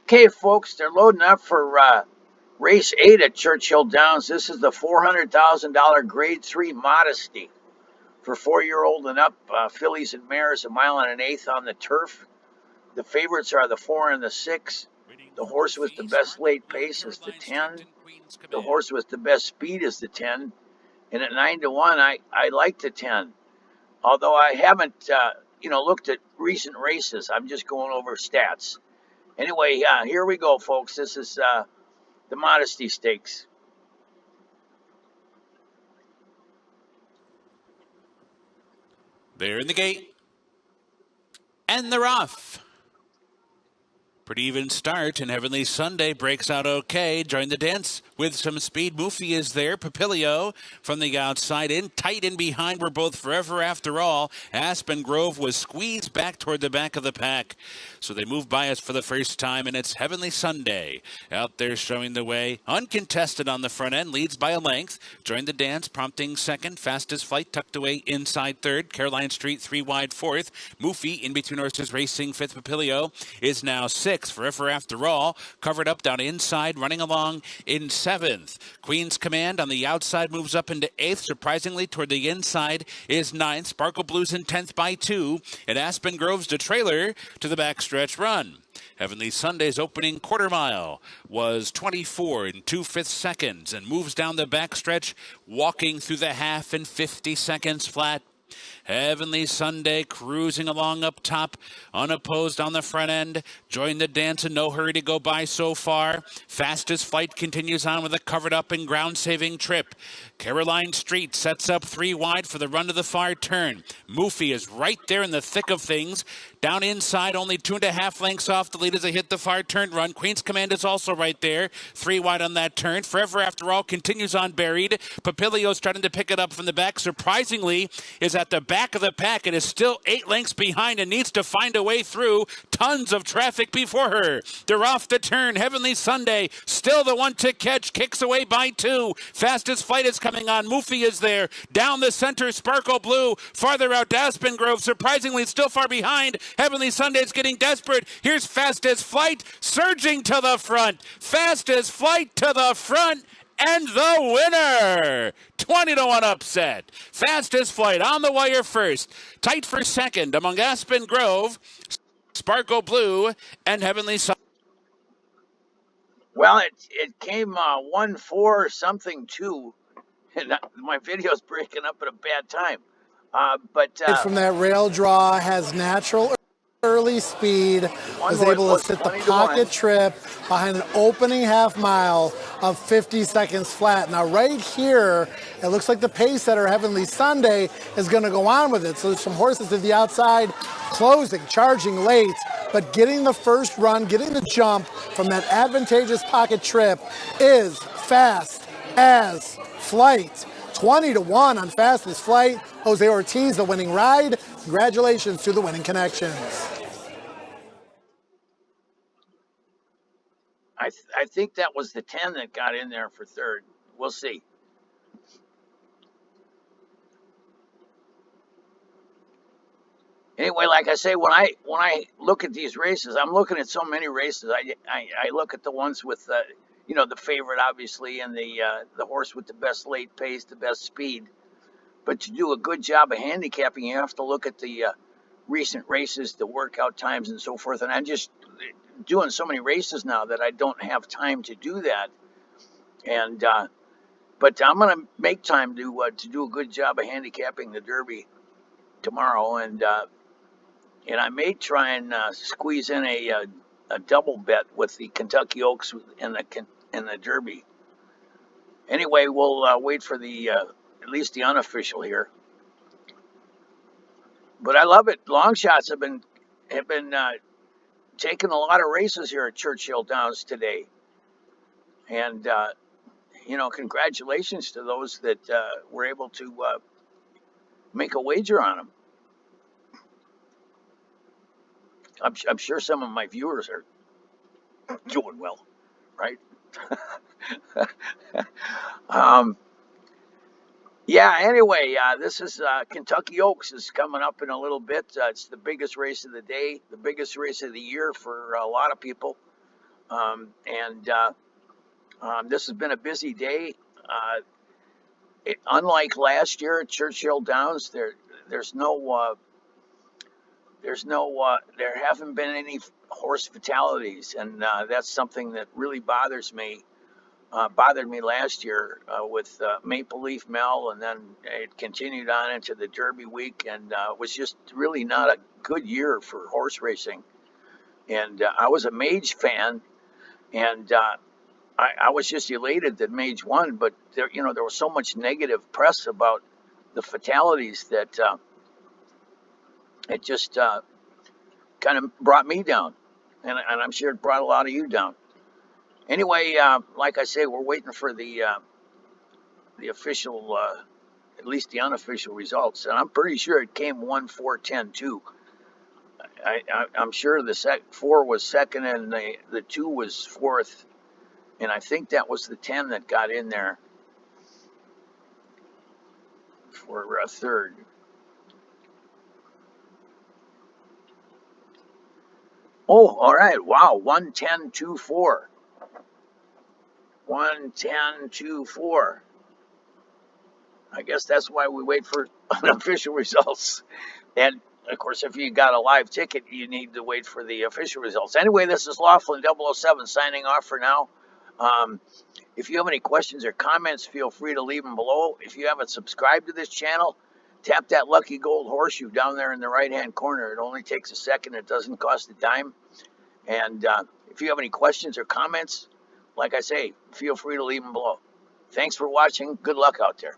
Okay, folks, they're loading up for race 8 at Churchill Downs. This is the $400,000 Grade 3 Modesty for 4-year-old and up. Fillies and mares, 1.125 miles on the turf. The favorites are the 4 and the 6. The horse with the best late pace is the 10. The horse with the best speed is the 10. And at 9-1, I like the 10. Although I haven't, looked at recent races. I'm just going over stats. Anyway, here we go, folks. This is the Modesty Stakes. They're in the gate. And they're off. Pretty even start, and Heavenly Sunday breaks out okay. Join the dance with some speed. Mouffy is there. Papilio from the outside in. Tight in behind. We're both forever after all. Aspen Grove was squeezed back toward the back of the pack. So they move by us for the first time, and it's Heavenly Sunday out there showing the way. Uncontested on the front end. Leads by a length. Join the dance, prompting second. Fastest Flight tucked away inside third. Caroline Street 3 wide fourth. Mouffy in between horses racing fifth. Papilio is now sixth. Forever After All, covered up down inside, running along in seventh. Queen's Command on the outside moves up into eighth. Surprisingly, toward the inside is ninth. Sparkle Blues in 10th by 2. And Aspen Grove's trailer to the backstretch run. Heavenly Sunday's opening quarter mile was 24 and 2/5 seconds and moves down the backstretch, walking through the half in 50 seconds flat. Heavenly Sunday cruising along up top, unopposed on the front end. Join the dance and no hurry to go by so far. Fastest Flight continues on with a covered up and ground saving trip. Caroline Street sets up 3 wide for the run to the far turn. Mouffy is right there in the thick of things. Down inside, only 2.5 lengths off the lead as they hit the far turn run. Queen's Command is also right there. 3 wide on that turn. Forever After All continues on buried. Papilio's starting to pick it up from the back. Surprisingly, is at the back of the pack. It is still 8 lengths behind and needs to find a way through. Tons of traffic before her. They're off the turn. Heavenly Sunday, still the one to catch. Kicks away by 2. Fastest Flight is coming on. Mouffy is there. Down the center, Sparkle Blue. Farther out, Aspen Grove. Surprisingly, still far behind. Heavenly Sunday's getting desperate. Here's Fastest Flight surging to the front. Fastest Flight to the front. And the winner, 20-1 upset. Fastest Flight on the wire first. Tight for second among Aspen Grove, Sparkle Blue, and Heavenly Sunday. Well, it came 1-4 something 2. And my video's breaking up at a bad time. But from that rail draw has natural early speed, was able to sit the pocket trip behind an opening half mile of 50 seconds flat. Now right here, it looks like the pace setter Heavenly Sunday is going to go on with it. So there's some horses to the outside closing, charging late, but getting the first run, getting the jump from that advantageous pocket trip is Fast as Flight. 20-1 on Fastest Flight. Jorge Ruiz, the winning ride. Congratulations to the winning connections. I think that was the 10 that got in there for third. We'll see. Anyway, like I say, when I look at these races, I'm looking at so many races. I look at the ones with the favorite, obviously, and the horse with the best late pace, the best speed. But to do a good job of handicapping, you have to look at the recent races, the workout times, and so forth. And I'm just doing so many races now that I don't have time to do that. And but I'm going to make time to do a good job of handicapping the Derby tomorrow, and I may try and squeeze in a double bet with the Kentucky Oaks and the Derby. Anyway, we'll wait for the at least the unofficial here. But I love it. Long shots have been taking a lot of races here at Churchill Downs today, and congratulations to those that were able to make a wager on them. I'm sure some of my viewers are doing well, right? Yeah, anyway, this is Kentucky Oaks is coming up in a little bit. It's the biggest race of the day, the biggest race of the year for a lot of people. This has been a busy day. Unlike last year at Churchill Downs, there haven't been any horse fatalities, and that's something that really bothers me. Bothered me last year with Maple Leaf Mel, and then it continued on into the Derby week, and was just really not a good year for horse racing. And I was a Mage fan, and I was just elated that Mage won, but there was so much negative press about the fatalities that it just kind of brought me down, and I'm sure it brought a lot of you down. Anyway, like I say, we're waiting for the official, at least the unofficial results, and I'm pretty sure it came 1-4-10-2. I'm sure the 4 was second and the 2 was fourth, and I think that was the 10 that got in there for a third. Oh, all right. Wow, 1-10-2-4. 1-10-2-4. I guess that's why we wait for unofficial results. And of course, if you got a live ticket, you need to wait for the official results. Anyway, this is Laughlin 007 signing off for now. If you have any questions or comments, feel free to leave them below. If you haven't subscribed to this channel, tap that lucky gold horseshoe down there in the right-hand corner. It only takes a second. It doesn't cost a dime. And if you have any questions or comments, like I say, feel free to leave them below. Thanks for watching. Good luck out there.